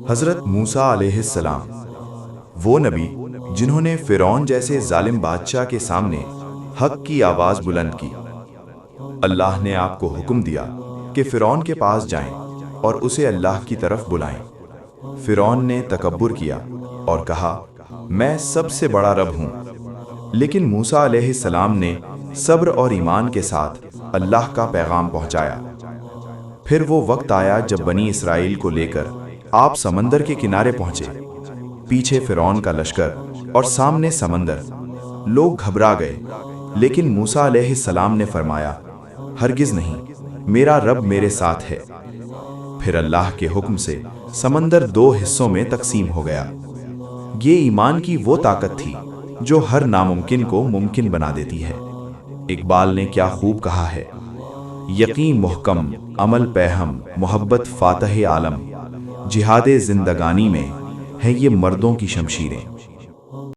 حضرت موسیٰ علیہ السلام وہ نبی جنہوں نے فرعون جیسے ظالم بادشاہ کے سامنے حق کی آواز بلند کی۔ اللہ نے آپ کو حکم دیا کہ فرعون کے پاس جائیں اور اسے اللہ کی طرف بلائیں۔ فرعون نے تکبر کیا اور کہا، میں سب سے بڑا رب ہوں۔ لیکن موسیٰ علیہ السلام نے صبر اور ایمان کے ساتھ اللہ کا پیغام پہنچایا۔ پھر وہ وقت آیا جب بنی اسرائیل کو لے کر آپ سمندر کے کنارے پہنچے۔ پیچھے فرعون کا لشکر اور سامنے سمندر۔ لوگ گھبرا گئے، لیکن موسیٰ علیہ السلام نے فرمایا، ہرگز نہیں، میرا رب میرے ساتھ ہے۔ پھر اللہ کے حکم سے سمندر دو حصوں میں تقسیم ہو گیا۔ یہ ایمان کی وہ طاقت تھی جو ہر ناممکن کو ممکن بنا دیتی ہے۔ اقبال نے کیا خوب کہا ہے، یقین محکم، عمل پیہم، محبت فاتح عالم، جہاد زندگانی میں ہیں یہ مردوں کی شمشیریں۔